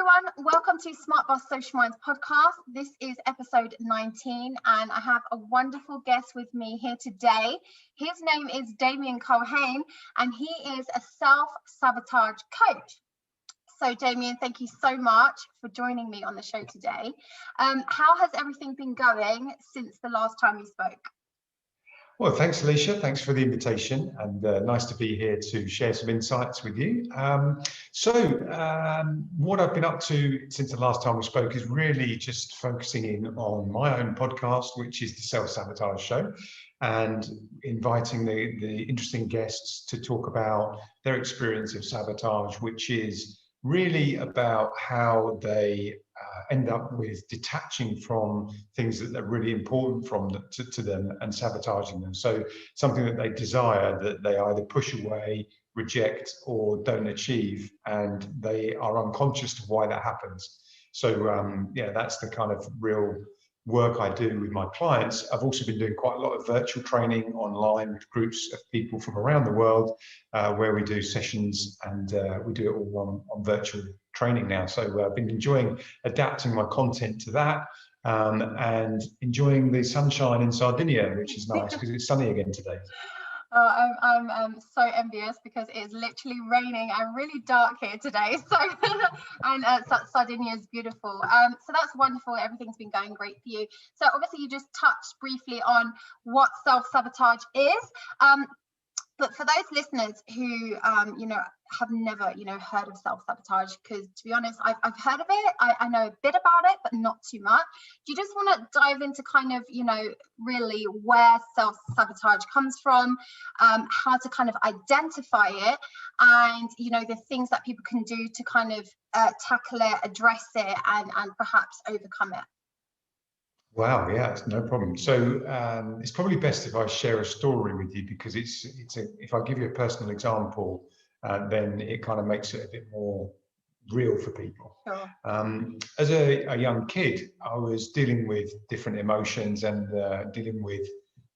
everyone, welcome to Smart Boss Social Minds podcast. This is episode 19 and I have a wonderful guest with me here today. His name is Damian and he is a self-sabotage coach. So Damian, thank you so much for joining me on the show today. How has everything been going since the last time we spoke? Well, thanks, Alicia. Thanks for the invitation, and nice to be here to share some insights with you. What I've been up to since the last time we spoke is really just focusing in on my own podcast, which is the Self-Sabotage Show, and inviting the interesting guests to talk about their experience of sabotage, which is really about how they end up with detaching from things that are really important to them and sabotaging them. So something that they desire that they either push away, reject, or don't achieve, and they are unconscious of why that happens. So that's the kind of real work I do with my clients. I've also been doing quite a lot of virtual training online with groups of people from around the world where we do sessions, and we do it all on virtual training now. So I've been enjoying adapting my content to that and enjoying the sunshine in Sardinia, which is nice because it's sunny again today. Oh, I'm so envious because it's literally raining and really dark here today. So, and Sardinia is beautiful. So that's wonderful. Everything's been going great for you. So obviously you just touched briefly on what self-sabotage is. But for those listeners who, have never, heard of self-sabotage, because to be honest, I've heard of it. I know a bit about it, but not too much. Do you just want to dive into kind of, really where self-sabotage comes from, how to kind of identify it, and, the things that people can do to kind of tackle it, address it, and perhaps overcome it? Wow, yeah, no problem. So it's probably best if I share a story with you, because if I give you a personal example, then it kind of makes it a bit more real for people. Sure. As a young kid, I was dealing with different emotions and dealing with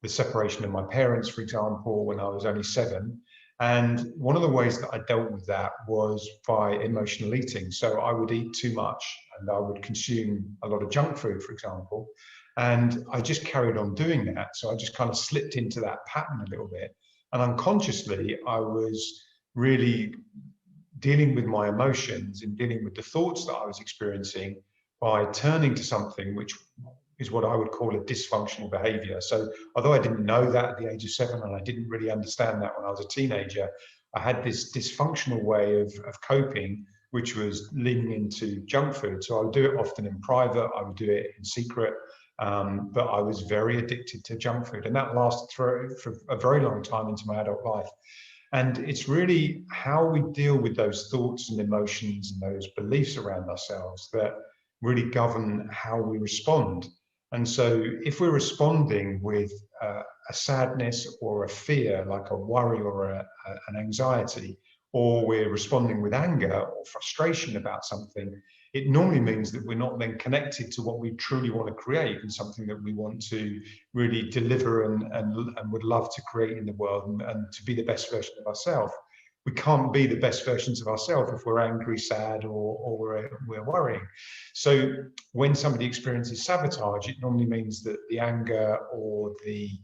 the separation of my parents, for example, when I was only 7. And one of the ways that I dealt with that was by emotional eating. So I would eat too much and I would consume a lot of junk food, for example. And I just carried on doing that. So I just kind of slipped into that pattern a little bit. And unconsciously, I was really dealing with my emotions and dealing with the thoughts that I was experiencing by turning to something which is what I would call a dysfunctional behavior. So although I didn't know that at the age of 7, and I didn't really understand that when I was a teenager, I had this dysfunctional way of coping, which was leaning into junk food. So I would do it often in private, I would do it in secret, but I was very addicted to junk food. And that lasted for a very long time into my adult life. And it's really how we deal with those thoughts and emotions and those beliefs around ourselves that really govern how we respond. And so if we're responding with a sadness or a fear, like a worry or an anxiety, or we're responding with anger or frustration about something, it normally means that we're not then connected to what we truly want to create and something that we want to really deliver and would love to create in the world and to be the best version of ourselves. We can't be the best versions of ourselves if we're angry, sad, or we're worrying. So when somebody experiences sabotage, it normally means that the anger or the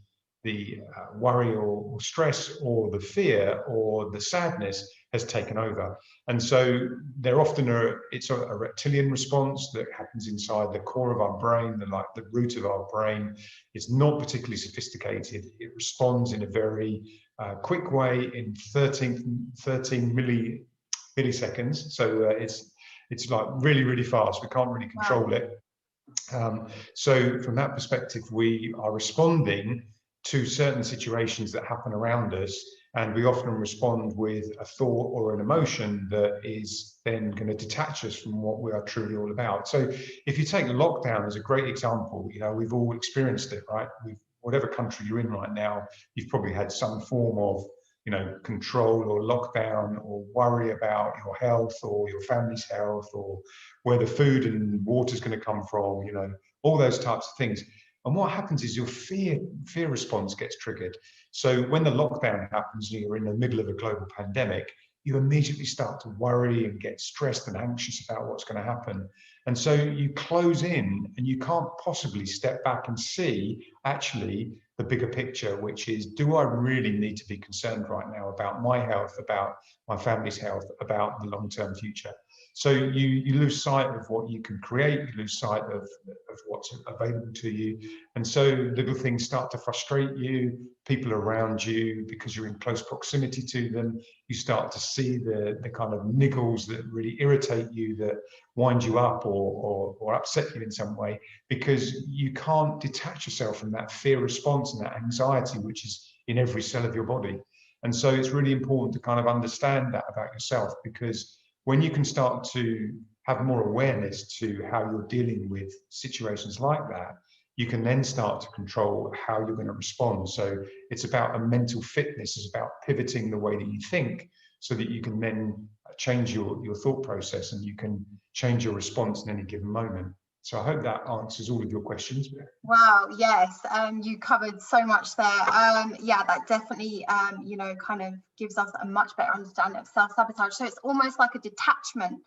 worry or stress or the fear or the sadness has taken over. And so they're often it's a reptilian response that happens inside the core of our brain, the root of our brain. It's not particularly sophisticated. It responds in a very quick way in 13 milliseconds. So it's like really, really fast. We can't really control it. So from that perspective, we are responding to certain situations that happen around us, and we often respond with a thought or an emotion that is then going to detach us from what we are truly all about. So if you take lockdown as a great example, we've all experienced it, right? Whatever country you're in right now, you've probably had some form of control or lockdown or worry about your health or your family's health or where the food and water is going to come from, all those types of things. And what happens is your fear response gets triggered. So when the lockdown happens, you're in the middle of a global pandemic, you immediately start to worry and get stressed and anxious about what's going to happen. And so you close in and you can't possibly step back and see actually the bigger picture, which is, do I really need to be concerned right now about my health, about my family's health, about the long-term future? So you lose sight of what you can create, you lose sight of what's available to you. And so little things start to frustrate you, people around you, because you're in close proximity to them. You start to see the kind of niggles that really irritate you, that wind you up or upset you in some way, because you can't detach yourself from that fear response and that anxiety, which is in every cell of your body. And so it's really important to kind of understand that about yourself, because when you can start to have more awareness to how you're dealing with situations like that, you can then start to control how you're going to respond. So it's about a mental fitness, it's about pivoting the way that you think, so that you can then change your thought process and you can change your response in any given moment. So I hope that answers all of your questions. Wow, yes, you covered so much there. Yeah, that definitely, you know, kind of gives us a much better understanding of self-sabotage. So it's almost like a detachment,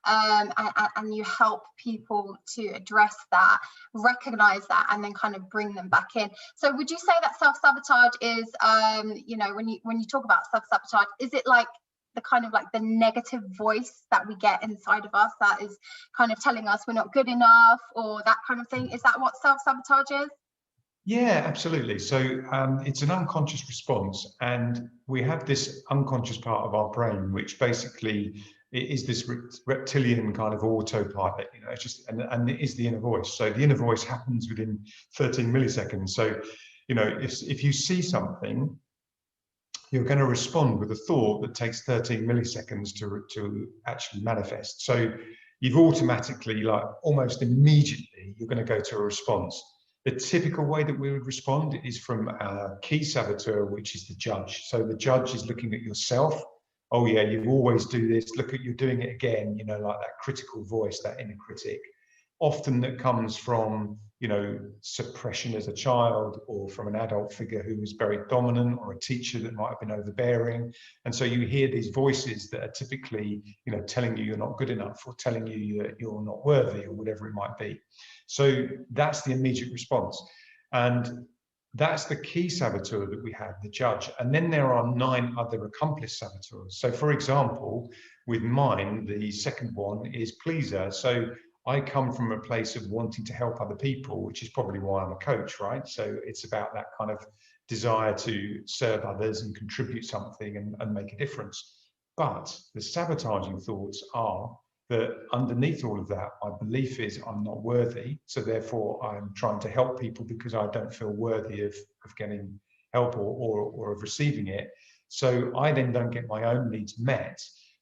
and you help people to address that, recognize that, and then kind of bring them back in. So would you say that self-sabotage is, you know, when you talk about self-sabotage, is it like the kind of like the negative voice that we get inside of us that is kind of telling us we're not good enough, or that kind of thing? Is that what self-sabotage is? Yeah, absolutely. So it's an unconscious response, and we have this unconscious part of our brain, which basically is this reptilian kind of autopilot. You know, it's just, and it is the inner voice. So the inner voice happens within 13 milliseconds. So, you know, if you see something, you're going to respond with a thought that takes 13 milliseconds to actually manifest. So you've automatically, like almost immediately, you're going to go to a response. The typical way that we would respond is from a key saboteur, which is the judge. So the judge is looking at yourself. Oh yeah, you always do this. Look at, you're doing it again. You know, like that critical voice, that inner critic. Often that comes from, you know, suppression as a child, or from an adult figure who was very dominant, or a teacher that might have been overbearing. And so you hear these voices that are typically, you know, telling you you're not good enough, or telling you that you're not worthy, or whatever it might be. So that's the immediate response. And that's the key saboteur that we have, the judge. And then there are 9 other accomplice saboteurs. So for example, with mine, the second one is pleaser. So I come from a place of wanting to help other people, which is probably why I'm a coach, right? So it's about that kind of desire to serve others and contribute something and make a difference. But the sabotaging thoughts are that underneath all of that, my belief is I'm not worthy. So therefore, I'm trying to help people because I don't feel worthy of getting help or of receiving it. So I then don't get my own needs met,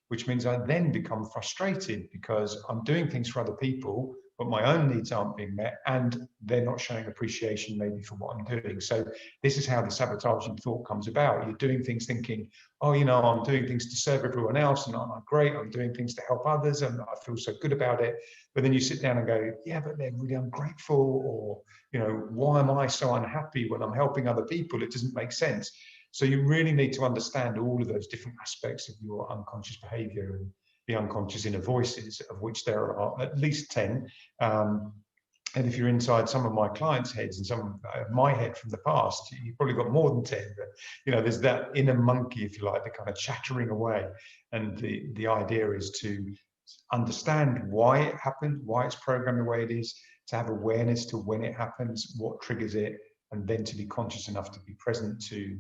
which means I then become frustrated because I'm doing things for other people, but my own needs aren't being met, and they're not showing appreciation maybe for what I'm doing. So this is how the sabotaging thought comes about. You're doing things thinking, oh, you know, I'm doing things to serve everyone else, and I'm great, I'm doing things to help others, and I feel so good about it. But then you sit down and go, yeah, but they're really ungrateful, or, you know, why am I so unhappy when I'm helping other people? It doesn't make sense. So you really need to understand all of those different aspects of your unconscious behavior and the unconscious inner voices, of which there are at least 10. And if you're inside some of my clients' heads and some of my head from the past, you've probably got more than 10. But, you know, there's that inner monkey, if you like, the kind of chattering away. And the idea is to understand why it happened, why it's programmed the way it is, to have awareness to when it happens, what triggers it, and then to be conscious enough to be present to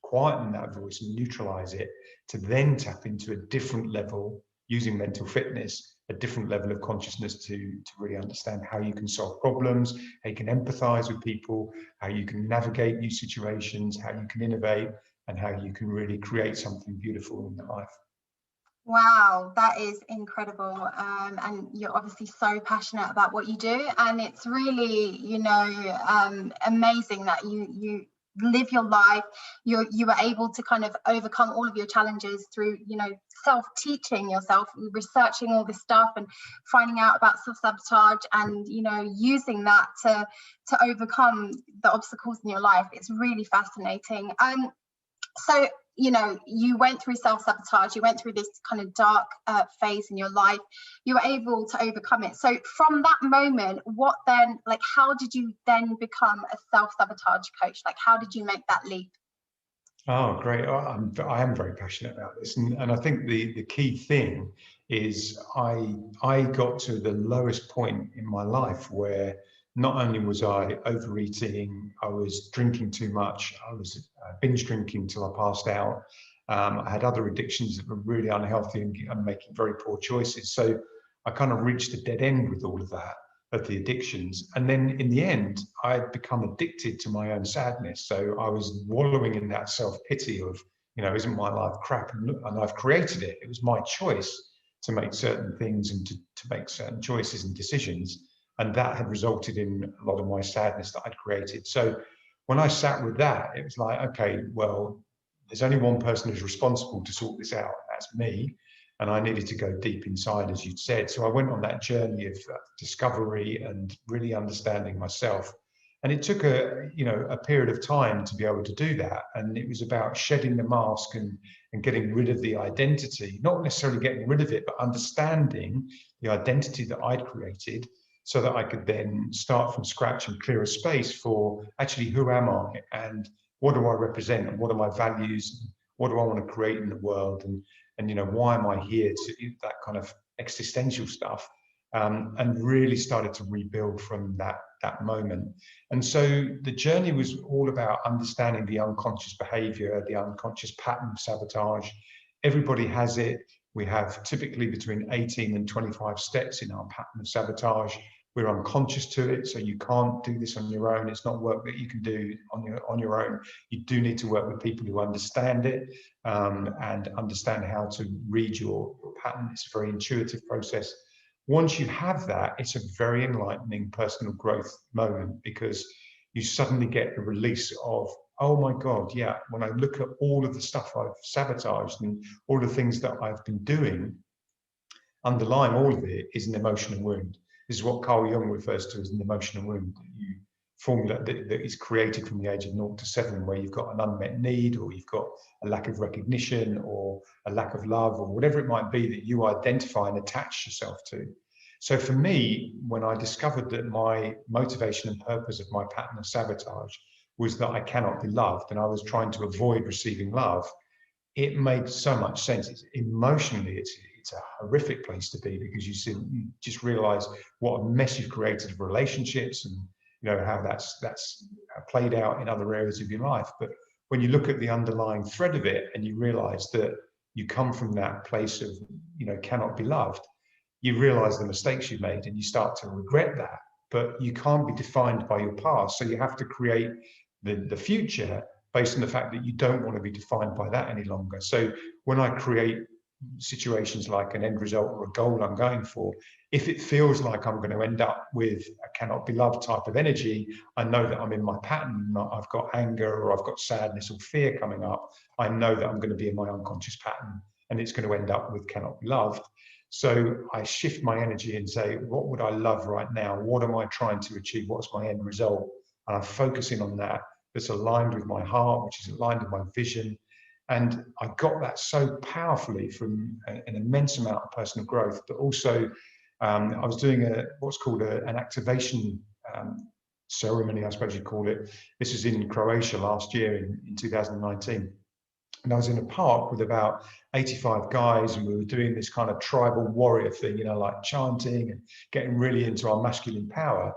quieten that voice and neutralize it, to then tap into a different level using mental fitness, a different level of consciousness to really understand how you can solve problems, how you can empathize with people, how you can navigate new situations, how you can innovate, and how you can really create something beautiful in your life. Wow, that is incredible. And you're obviously so passionate about what you do, and it's really, you know, amazing that you live your life. You were able to kind of overcome all of your challenges through, you know, self-teaching yourself, researching all this stuff and finding out about self-sabotage, and, you know, using that to overcome the obstacles in your life. It's really fascinating. So you know, you went through self-sabotage, you went through this kind of dark phase in your life, you were able to overcome it. So from that moment, what then, like, how did you then become a self-sabotage coach? Like, how did you make that leap? Oh, great. I am very passionate about this. And I think the key thing is I got to the lowest point in my life where not only was I overeating, I was drinking too much, I was binge drinking till I passed out. I had other addictions that were really unhealthy and making very poor choices. So I kind of reached a dead end with all of that, of the addictions. And then in the end, I'd become addicted to my own sadness. So I was wallowing in that self-pity of, you know, isn't my life crap? And I've created it. It was my choice to make certain things and to make certain choices and decisions. And that had resulted in a lot of my sadness that I'd created. So when I sat with that, it was like, okay, well, there's only one person who's responsible to sort this out. That's me. And I needed to go deep inside, as you'd said. So I went on that journey of discovery and really understanding myself. And it took a period of time to be able to do that. And it was about shedding the mask and getting rid of the identity, not necessarily getting rid of it, but understanding the identity that I'd created so that I could then start from scratch and clear a space for actually who am I and what do I represent and what are my values, what do I want to create in the world, and you know, why am I here, to that kind of existential stuff, and really started to rebuild from that moment. And so the journey was all about understanding the unconscious behavior, the unconscious pattern of sabotage. Everybody has it. We have typically between 18 and 25 steps in our pattern of sabotage. We're unconscious to it, so you can't do this on your own. It's not work that you can do on your own. You do need to work with people who understand it, and understand how to read your pattern. It's a very intuitive process. Once you have that, it's a very enlightening personal growth moment, because you suddenly get the release of, oh my God, yeah, when I look at all of the stuff I've sabotaged and all the things that I've been doing, underlying all of it is an emotional wound. This is what Carl Jung refers to as an emotional wound. You formula that is created from the age of 0 to 7, where you've got an unmet need, or you've got a lack of recognition, or a lack of love, or whatever it might be that you identify and attach yourself to. So for me, when I discovered that my motivation and purpose of my pattern of sabotage was that I cannot be loved, and I was trying to avoid receiving love, it made so much sense. Emotionally, it's a horrific place to be, because you just realize what a mess you've created of relationships, and you know how that's played out in other areas of your life. But when you look at the underlying thread of it, and you realize that you come from that place of, you know, cannot be loved, you realize the mistakes you've made, and you start to regret that. But you can't be defined by your past, so you have to create the future based on the fact that you don't want to be defined by that any longer. So when I create situations like an end result or a goal I'm going for, if it feels like I'm going to end up with a cannot be loved type of energy, I know that I'm in my pattern. I've got anger, or I've got sadness or fear coming up. I know that I'm going to be in my unconscious pattern, and it's going to end up with cannot be loved. So I shift my energy and say, what would I love right now? What am I trying to achieve? What's my end result? And I'm focusing on that. That's aligned with my heart, which is aligned with my vision. And I got that so powerfully from an immense amount of personal growth, but also I was doing what's called an activation ceremony, I suppose you'd call it. This was in Croatia last year in 2019. And I was in a park with about 85 guys, and we were doing this kind of tribal warrior thing, you know, like chanting and getting really into our masculine power.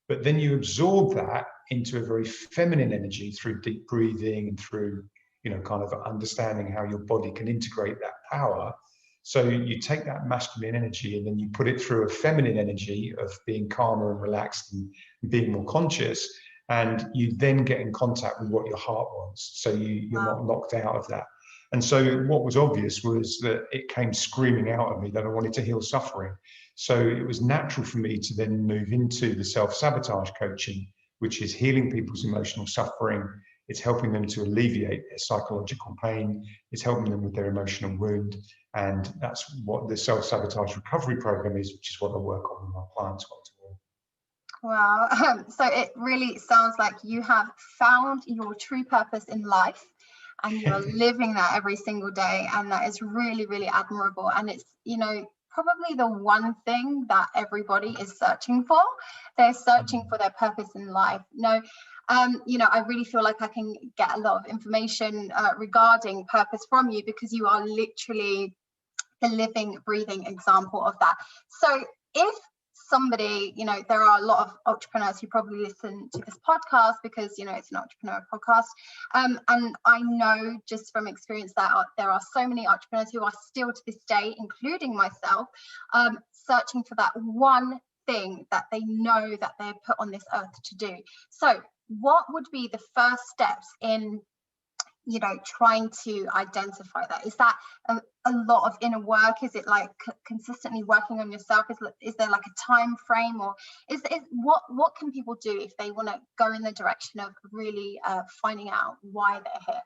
But then you absorb that into a very feminine energy through deep breathing and through, you know, kind of understanding how your body can integrate that power. So you take that masculine energy and then you put it through a feminine energy of being calmer and relaxed and being more conscious. And you then get in contact with what your heart wants. So you're not locked out of that. And so what was obvious was that it came screaming out of me that I wanted to heal suffering. So it was natural for me to then move into the self-sabotage coaching, which is healing people's emotional suffering. It's helping them to alleviate their psychological pain. It's helping them with their emotional wound. And that's what the self-sabotage recovery program is, which is what I work on with my clients one-to-one. Wow. So it really sounds like you have found your true purpose in life. and you are living that every single day, and that is really, really admirable. And it's, you know, probably the one thing that everybody is searching for. They're searching for their purpose in life. You know, I really feel like I can get a lot of information regarding purpose from you, because you are literally the living, breathing example of that. So if somebody, you know, there are a lot of entrepreneurs who probably listen to this podcast because, you know, it's an entrepreneur podcast. And I know just from experience that there are so many entrepreneurs who are still to this day, including myself, searching for that one thing that they know that they're put on this earth to do. So what would be the first steps in, you know, trying to identify that? Is that a lot of inner work? Is it like consistently working on yourself? Is there like a time frame, or is what can people do if they want to go in the direction of really finding out why they're here?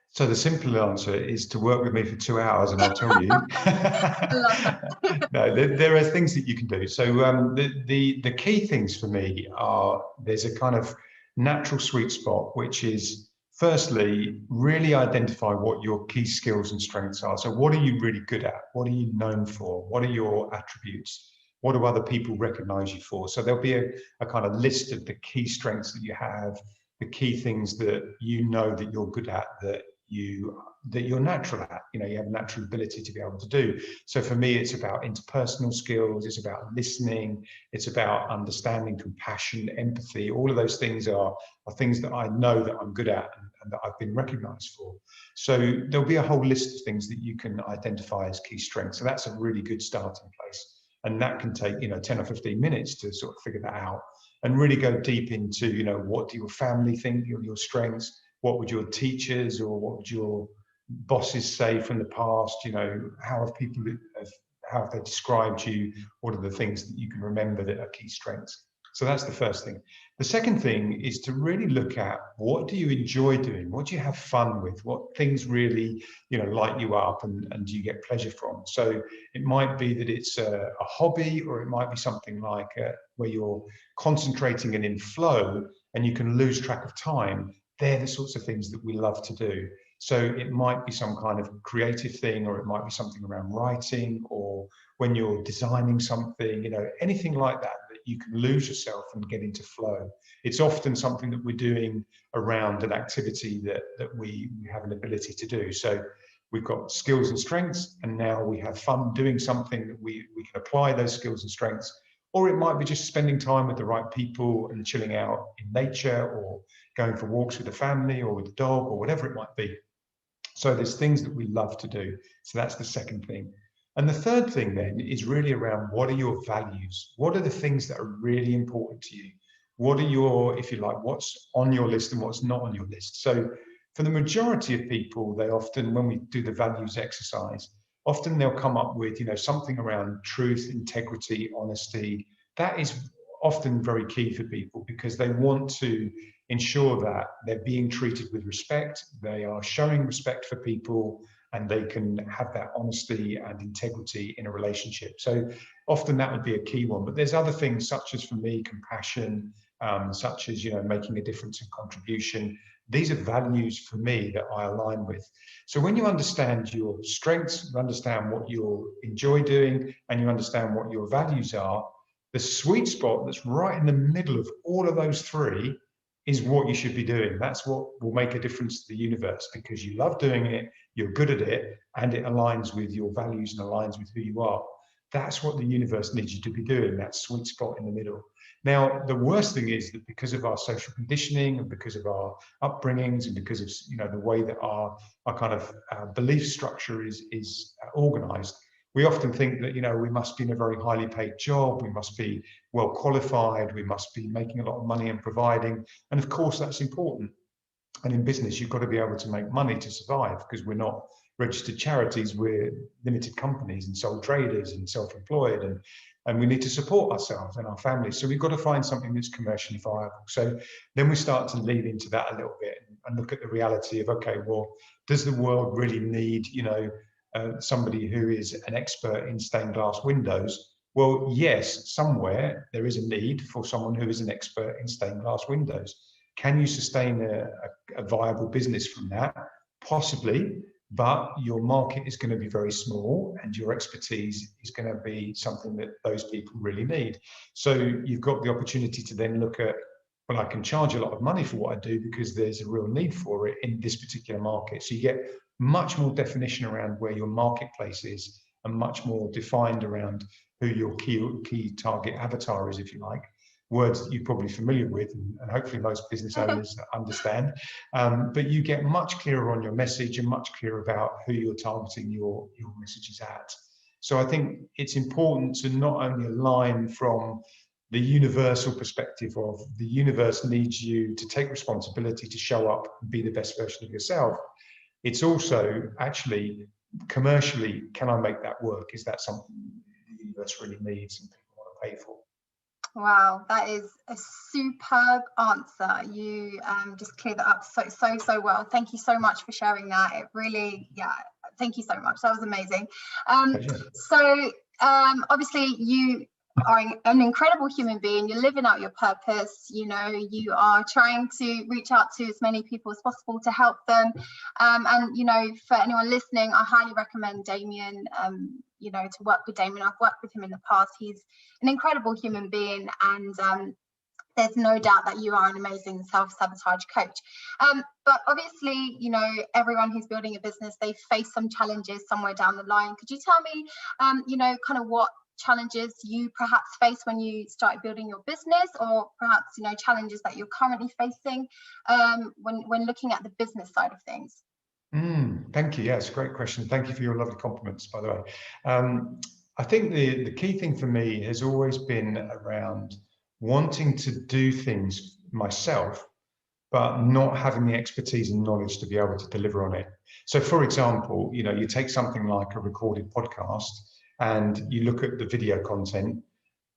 So the simple answer is to work with me for 2 hours, and I'll tell you. I love that. No, there are things that you can do. So the key things for me are, there's a kind of natural sweet spot, which is, firstly, really identify what your key skills and strengths are. So what are you really good at? What are you known for? What are your attributes? What do other people recognize you for? So there'll be a kind of list of the key strengths that you have, the key things that you know that you're good at, that you're natural at, you know, you have a natural ability to be able to do. So for me, it's about interpersonal skills, it's about listening, it's about understanding, compassion, empathy. All of those things are things that I know that I'm good at and that I've been recognized for. So there'll be a whole list of things that you can identify as key strengths. So that's a really good starting place. And that can take, you know, 10 or 15 minutes to sort of figure that out and really go deep into, you know, what do your family think are your strengths? What would your teachers or what would your bosses say from the past? You know, how have they described you? What are the things that you can remember that are key strengths? So that's the first thing. The second thing is to really look at, what do you enjoy doing? What do you have fun with? What things really, you know, light you up and do you get pleasure from? So it might be that it's a hobby, or it might be something like where you're concentrating and in flow and you can lose track of time. They're the sorts of things that we love to do. So it might be some kind of creative thing, or it might be something around writing, or when you're designing something, you know, anything like that, that you can lose yourself and get into flow. It's often something that we're doing around an activity that we have an ability to do. So we've got skills and strengths, and now we have fun doing something that we can apply those skills and strengths. Or it might be just spending time with the right people and chilling out in nature, or going for walks with the family or with the dog, or whatever it might be. So there's things that we love to do. So that's the second thing. And the third thing then is really around, what are your values? What are the things that are really important to you? What are your, if you like, what's on your list and what's not on your list? So for the majority of people, they often, when we do the values exercise, often they'll come up with, you know, something around truth, integrity, honesty. That is often very key for people, because they want to ensure that they're being treated with respect, they are showing respect for people, and they can have that honesty and integrity in a relationship. So often that would be a key one. But there's other things, such as, for me, compassion, such as, you know, making a difference and contribution. These are values for me that I align with. So when you understand your strengths, you understand what you enjoy doing, and you understand what your values are, the sweet spot that's right in the middle of all of those three is what you should be doing. That's what will make a difference to the universe, because you love doing it, you're good at it, and it aligns with your values and aligns with who you are. That's what the universe needs you to be doing, that sweet spot in the middle. Now, the worst thing is that because of our social conditioning and because of our upbringings and because of, you know, the way that our kind of belief structure is organized, we often think that, you know, we must be in a very highly paid job, we must be well qualified, we must be making a lot of money and providing. And of course, that's important. And in business, you've got to be able to make money to survive, because we're not registered charities, we're limited companies and sole traders and self-employed, and we need to support ourselves and our families. So we've got to find something that's commercially viable. So then we start to lean into that a little bit and look at the reality of, okay, well, does the world really need, you know, somebody who is an expert in stained glass windows? Well, yes, somewhere there is a need for someone who is an expert in stained glass windows. Can you sustain a viable business from that? Possibly, but your market is going to be very small and your expertise is going to be something that those people really need. So you've got the opportunity to then look at, well, I can charge a lot of money for what I do because there's a real need for it in this particular market. So you get much more definition around where your marketplace is and much more defined around who your key target avatar is, if you like. Words that you're probably familiar with and hopefully most business owners understand. But you get much clearer on your message and much clearer about who you're targeting your messages at. So I think it's important to not only align from the universal perspective of the universe needs you to take responsibility to show up and be the best version of yourself. It's also actually commercially, can I make that work? Is that something the universe really needs and people want to pay for? Wow, that is a superb answer. You just cleared that up so well. Thank you so much for sharing that. It really, yeah, thank you so much. That was amazing. So obviously you are an incredible human being. You're living out your purpose. You know, you are trying to reach out to as many people as possible to help them. And you know, for anyone listening, I highly recommend Damian. You know, to work with Damian. I've worked with him in the past. He's an incredible human being, and there's no doubt that you are an amazing self-sabotage coach. But obviously, you know, everyone who's building a business, they face some challenges somewhere down the line. Could you tell me, you know, kind of what challenges you perhaps face when you started building your business, or perhaps, you know, challenges that you're currently facing when looking at the business side of things? Thank you. Yeah, it's a great question. Thank you for your lovely compliments, by the way. I think the key thing for me has always been around wanting to do things myself, but not having the expertise and knowledge to be able to deliver on it. So for example, you know, you take something like a recorded podcast and you look at the video content.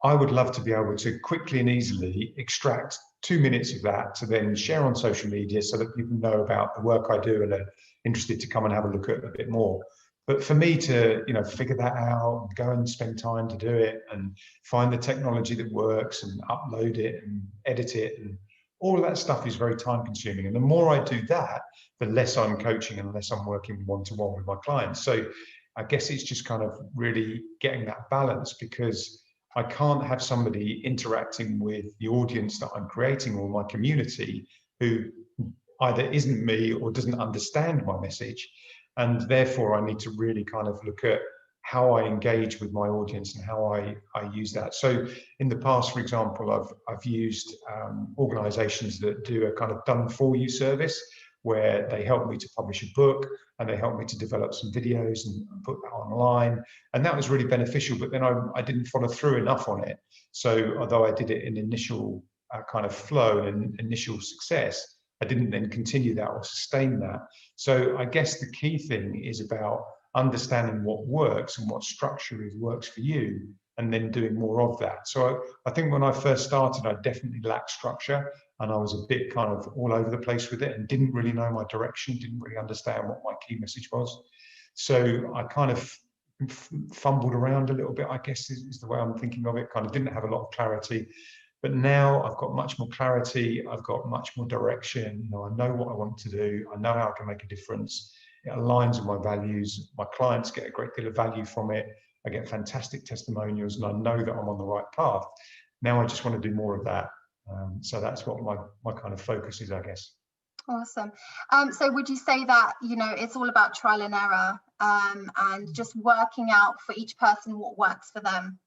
I would love to be able to quickly and easily extract 2 minutes of that to then share on social media so that people know about the work I do and are interested to come and have a look at a bit more. But for me to, you know, figure that out, go and spend time to do it and find the technology that works and upload it and edit it, and all of that stuff is very time consuming. And the more I do that, the less I'm coaching and the less I'm working one-to-one with my clients. So I guess it's just kind of really getting that balance, because I can't have somebody interacting with the audience that I'm creating or my community who either isn't me or doesn't understand my message. And therefore, I need to really kind of look at how I engage with my audience and how I use that. So in the past, for example, I've used organizations that do a kind of done for you service, where they help me to publish a book and they help me to develop some videos and put that online. And that was really beneficial, but then I didn't follow through enough on it. So although I did it in initial kind of flow and initial success, I didn't then continue that or sustain that. So I guess the key thing is about understanding what works and what structure works for you, and then doing more of that. So I think when I first started, I definitely lacked structure, and I was a bit kind of all over the place with it and didn't really know my direction, didn't really understand what my key message was. So I kind of fumbled around a little bit, I guess is the way I'm thinking of it, kind of didn't have a lot of clarity. But now I've got much more clarity, I've got much more direction, you know, I know what I want to do, I know how I can make a difference, it aligns with my values, my clients get a great deal of value from it, I get fantastic testimonials, and I know that I'm on the right path. Now I just want to do more of that. So that's what my kind of focus is, I guess. Awesome. So would you say that, you know, it's all about trial and error, and just working out for each person what works for them?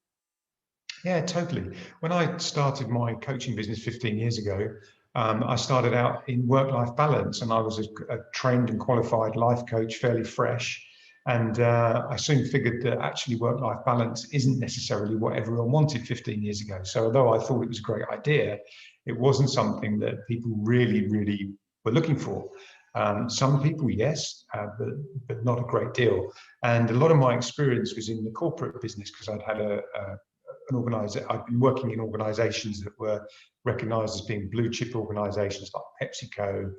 Yeah, totally. When I started my coaching business 15 years ago, I started out in work-life balance, and I was a trained and qualified life coach, fairly fresh. And I soon figured that actually work-life balance isn't necessarily what everyone wanted 15 years ago. So although I thought it was a great idea, it wasn't something that people really, really were looking for. Some people, yes, but not a great deal. And a lot of my experience was in the corporate business, because I'd had I've been working in organizations that were recognized as being blue chip organizations like PepsiCo,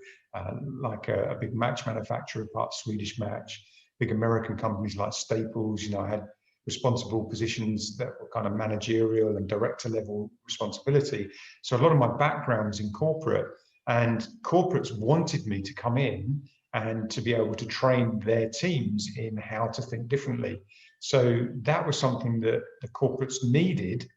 like a big match manufacturer, part Swedish Match, big American companies like Staples. You know, I had responsible positions that were kind of managerial and director level responsibility. So a lot of my background was in corporate. And corporates wanted me to come in and to be able to train their teams in how to think differently. So that was something that the corporates needed.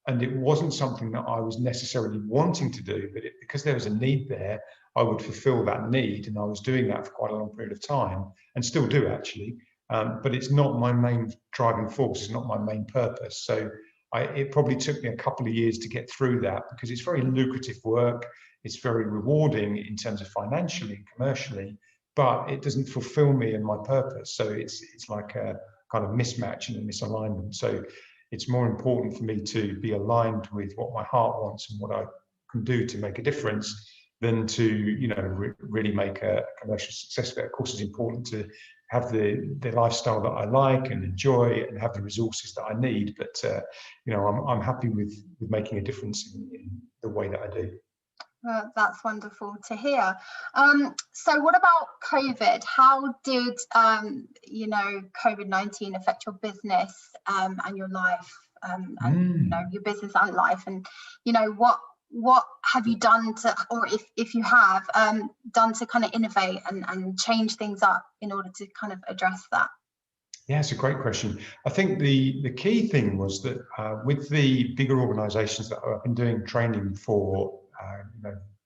And it wasn't something that I was necessarily wanting to do, but because there was a need there, I would fulfill that need. And I was doing that for quite a long period of time, and still do actually. But it's not my main driving force, it's not my main purpose. So it probably took me a couple of years to get through that, because it's very lucrative work. It's very rewarding in terms of financially and commercially, but it doesn't fulfill me and my purpose. So it's like a kind of mismatch and a misalignment. So it's more important for me to be aligned with what my heart wants and what I can do to make a difference than to, really make a commercial success of it. Of course, it's important to have the lifestyle that I like and enjoy, and have the resources that I need. But I'm happy with making a difference in the way that I do. That's wonderful to hear. So what about COVID? How did COVID-19 affect your business and your life, and your business and life? And what have you done to, or if you have done to kind of innovate and change things up in order to kind of address that? Yeah, it's a great question. I think the key thing was that with the bigger organizations that I've been doing training for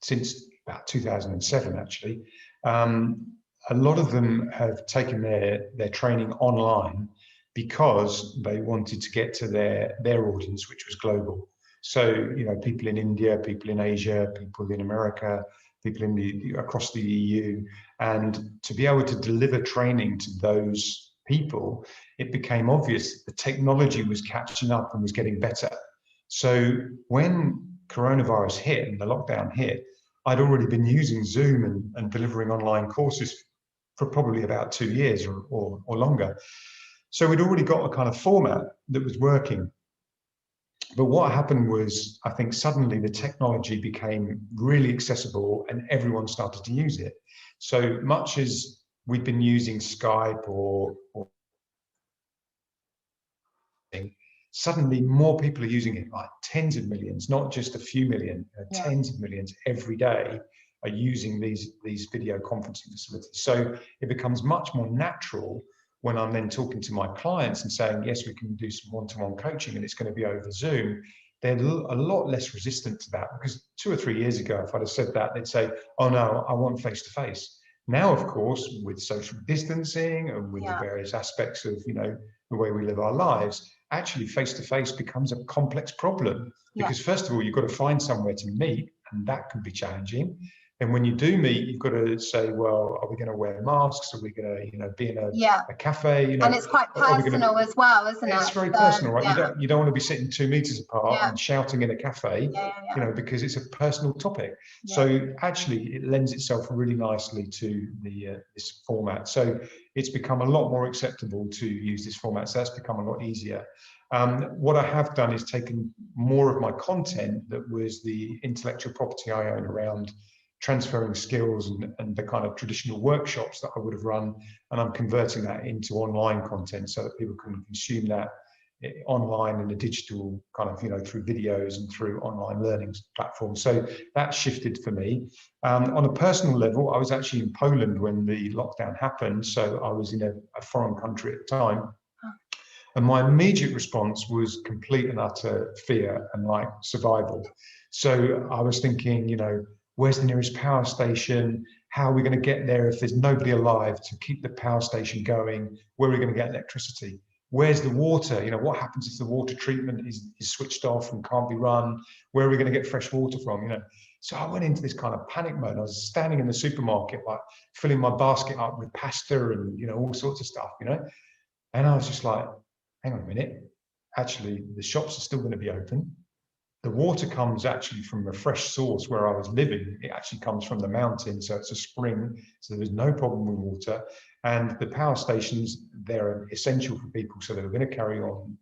since about 2007, actually, a lot of them have taken their training online because they wanted to get to their audience, which was global. So, people in India, people in Asia, people in America, people across the EU, and to be able to deliver training to those people, it became obvious that the technology was catching up and was getting better. So when coronavirus hit and the lockdown hit, I'd already been using Zoom and delivering online courses for probably about 2 years or longer. So we'd already got a kind of format that was working. But what happened was, I think suddenly the technology became really accessible and everyone started to use it. So much as we'd been using Skype or suddenly more people are using it, like tens of millions, not just a few million, tens of millions every day are using these video conferencing facilities. So it becomes much more natural when I'm then talking to my clients and saying, yes, we can do some one-to-one coaching and it's going to be over Zoom. They're a lot less resistant to that, because 2 or 3 years ago, if I'd have said that, they'd say, oh no, I want face-to-face. Now, of course, with social distancing and with the various aspects of, the way we live our lives, actually face-to-face becomes a complex problem, because first of all, you've got to find somewhere to meet, and that can be challenging. And when you do meet, you've got to say, well, are we going to wear masks? Are we going to, be in a cafe? And it's quite personal as well, isn't it? It's very personal, right? You don't want to be sitting 2 meters apart and shouting in a cafe, because it's a personal topic. So actually, it lends itself really nicely to this format. So it's become a lot more acceptable to use this format. So that's become a lot easier. What I have done is taken more of my content that was the intellectual property I own around transferring skills and the kind of traditional workshops that I would have run, and I'm converting that into online content so that people can consume that online in a digital kind of, through videos and through online learning platforms. So that shifted for me. On a personal level, I was actually in Poland when the lockdown happened. So I was in a foreign country at the time. And my immediate response was complete and utter fear and like survival. So I was thinking, where's the nearest power station? How are we going to get there if there's nobody alive to keep the power station going? Where are we going to get electricity? Where's the water? What happens if the water treatment is switched off and can't be run? Where are we going to get fresh water from? So I went into this kind of panic mode. I was standing in the supermarket, like filling my basket up with pasta and, all sorts of stuff, And I was just like, hang on a minute. Actually, the shops are still going to be open. The water comes actually from a fresh source where I was living. It actually comes from the mountain, so it's a spring, so there's no problem with water. And the power stations, they're essential for people, so they're going to carry on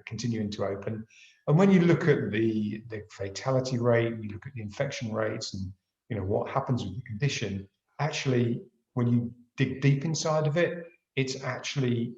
continuing to open. And when you look at the fatality rate, you look at the infection rates and what happens with the condition, actually, when you dig deep inside of it, it's actually,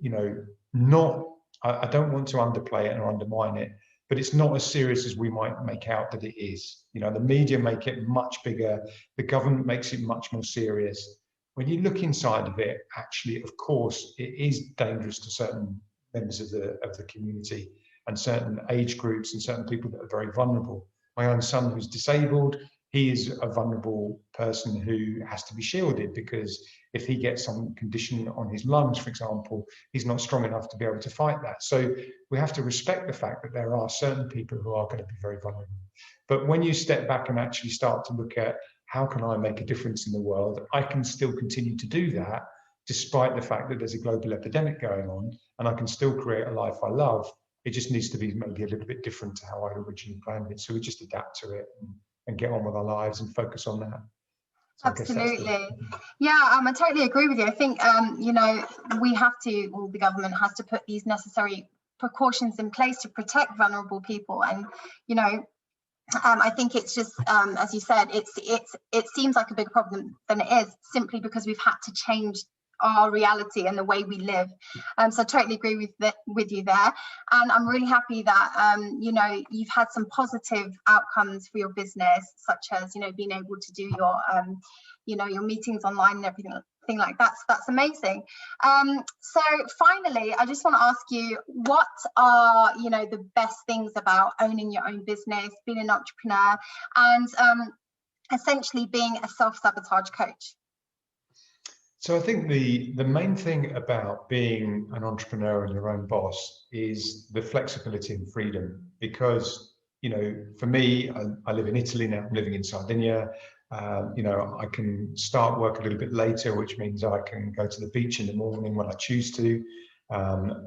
not, I don't want to underplay it or undermine it, but it's not as serious as we might make out that it is. You know, the media make it much bigger, the government makes it much more serious. When you look inside of it, actually, of course, it is dangerous to certain members of the community and certain age groups and certain people that are very vulnerable. My own son, who's disabled, he is a vulnerable person who has to be shielded, because if he gets some condition on his lungs, for example, he's not strong enough to be able to fight that. So we have to respect the fact that there are certain people who are going to be very vulnerable. But when you step back and actually start to look at how can I make a difference in the world, I can still continue to do that despite the fact that there's a global epidemic going on, and I can still create a life I love. It just needs to be maybe a little bit different to how I originally planned it. So we just adapt to it and get on with our lives and focus on that. So Absolutely. Yeah, I totally agree with you. I think, you know, we have to, or the government has to put these necessary precautions in place to protect vulnerable people. And, you know, I think it's just, as you said, it seems like a bigger problem than it is, simply because we've had to change our reality and the way we live. So I totally agree with you there. And I'm really happy that, you know, you've had some positive outcomes for your business, such as, you know, being able to do your, you know, your meetings online and everything like that. So that's amazing. So finally, I just want to ask you, what are, you know, the best things about owning your own business, being an entrepreneur, and essentially being a self-sabotage coach? So I think the main thing about being an entrepreneur and your own boss is the flexibility and freedom. Because, you know, for me, I live in Italy now, I'm living in Sardinia. You know, I can start work a little bit later, which means I can go to the beach in the morning when I choose to.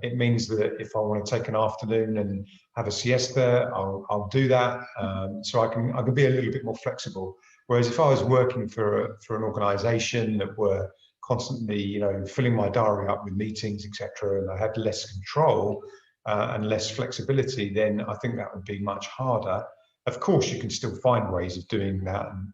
It means that if I want to take an afternoon and have a siesta, I'll do that. So I can be a little bit more flexible. Whereas if I was working for an organisation that were constantly, you know, filling my diary up with meetings, etc., and I had less control and less flexibility, then I think that would be much harder. Of course, you can still find ways of doing that and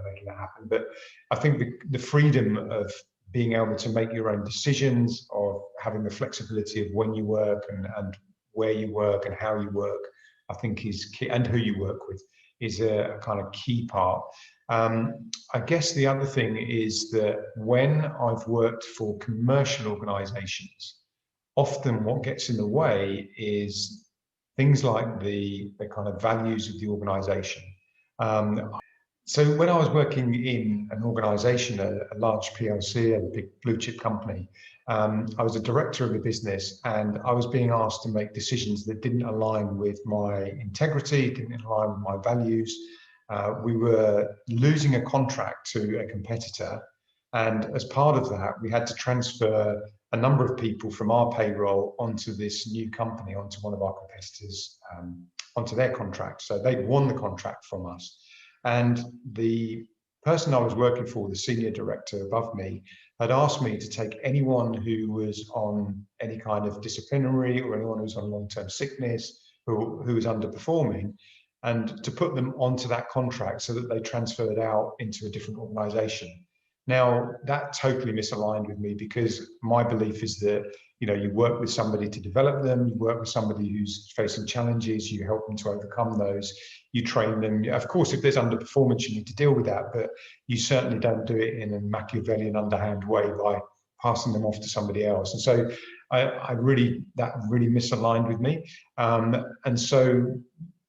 making that happen. But I think the freedom of being able to make your own decisions, of having the flexibility of when you work and where you work and how you work, I think is key, and who you work with is a kind of key part. I guess the other thing is that when I've worked for commercial organizations, often what gets in the way is things like the kind of values of the organization. So when I was working in an organization, a large PLC, a big blue chip company, I was a director of the business, and I was being asked to make decisions that didn't align with my integrity, didn't align with my values. We were losing a contract to a competitor, and as part of that, we had to transfer a number of people from our payroll onto this new company, onto one of our competitors, onto their contract. So they'd won the contract from us. And the person I was working for, the senior director above me, had asked me to take anyone who was on any kind of disciplinary or anyone who was on long-term sickness, who was underperforming, and to put them onto that contract so that they transferred out into a different organization. Now, that totally misaligned with me, because my belief is that, you know, you work with somebody to develop them, you work with somebody who's facing challenges, you help them to overcome those, you train them. Of course, if there's underperformance, you need to deal with that, but you certainly don't do it in a Machiavellian underhand way by passing them off to somebody else. And so that really misaligned with me. And so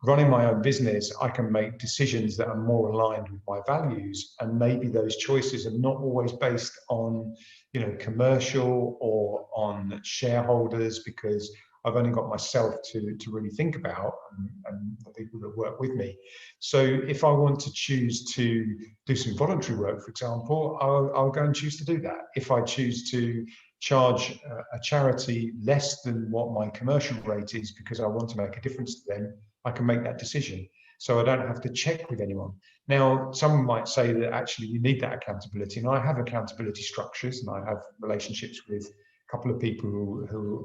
running my own business, I can make decisions that are more aligned with my values, and maybe those choices are not always based on, you know, commercial or on shareholders, because I've only got myself to really think about, and the people that work with me. So if I want to choose to do some voluntary work, for example, I'll go and choose to do that. If I choose to charge a charity less than what my commercial rate is because I want to make a difference to them, I can make that decision. So I don't have to check with anyone. Now, someone might say that actually you need that accountability, and I have accountability structures, and I have relationships with a couple of people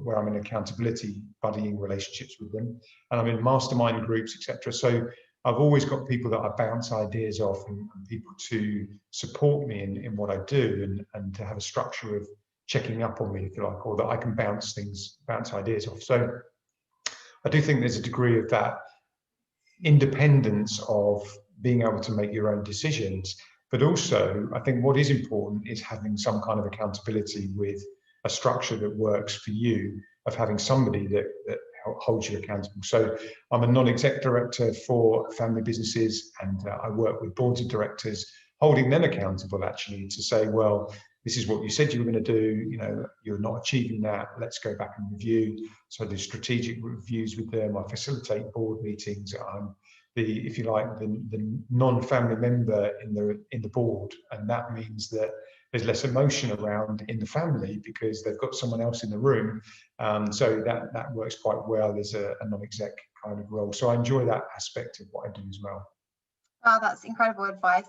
where I'm in accountability buddying relationships with them, and I'm in mastermind groups, etc. So I've always got people that I bounce ideas off, and people to support me in what I do, and to have a structure of checking up on me, if you like, or that I can bounce ideas off. So I do think there's a degree of that independence of being able to make your own decisions. But also, I think what is important is having some kind of accountability with a structure that works for you, of having somebody that holds you accountable. So I'm a non-exec director for family businesses, and I work with boards of directors, holding them accountable actually to say, well, this is what you said you were going to do, you know, you're not achieving that, let's go back and review. So I do strategic reviews with them, I facilitate board meetings, I'm the, if you like, the non-family member in the board, and that means that there's less emotion around in the family because they've got someone else in the room. So that works quite well as a non-exec kind of role. So I enjoy that aspect of what I do as well. Oh, that's incredible advice.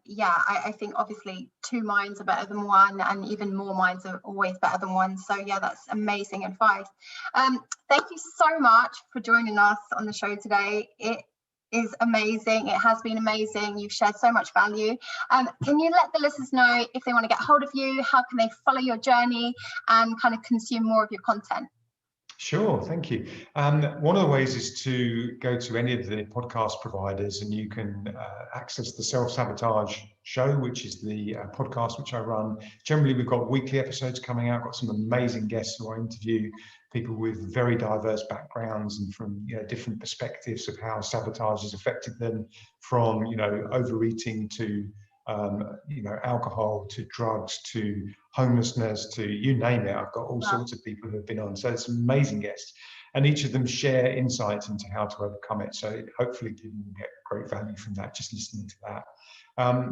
Yeah, I think obviously 2 minds are better than 1, and even more minds are always better than 1. So yeah, that's amazing advice. Thank you so much for joining us on the show today. It is amazing. It has been amazing. You've shared so much value. Can you let the listeners know if they want to get hold of you, how can they follow your journey and kind of consume more of your content? Sure, thank you. One of the ways is to go to any of the podcast providers, and you can access the Self-Sabotage Show, which is the podcast which I run. Generally, we've got weekly episodes coming out. Got some amazing guests who I interview, people with very diverse backgrounds and from different perspectives of how sabotage has affected them, from overeating to alcohol, to drugs, to homelessness, to you name it. I've got all sorts of people who have been on. So it's amazing guests. And each of them share insights into how to overcome it. So hopefully people will get great value from that, just listening to that.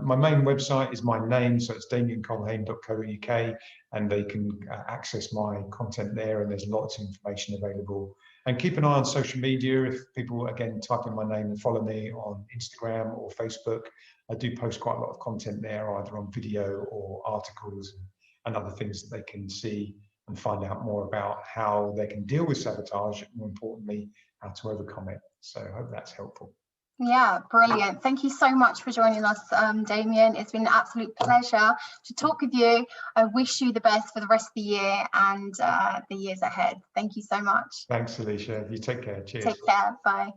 My main website is my name, so it's damiancolhane.co.uk, and they can access my content there, and there's lots of information available. And keep an eye on social media. If people, again, type in my name and follow me on Instagram or Facebook, I do post quite a lot of content there, either on video or articles and other things that they can see and find out more about how they can deal with sabotage, and more importantly, how to overcome it. So I hope that's helpful. Yeah, brilliant. Thank you so much for joining us, Damian. It's been an absolute pleasure to talk with you. I wish you the best for the rest of the year and the years ahead. Thank you so much. Thanks, Alicia. You take care. Cheers. Take care. Bye.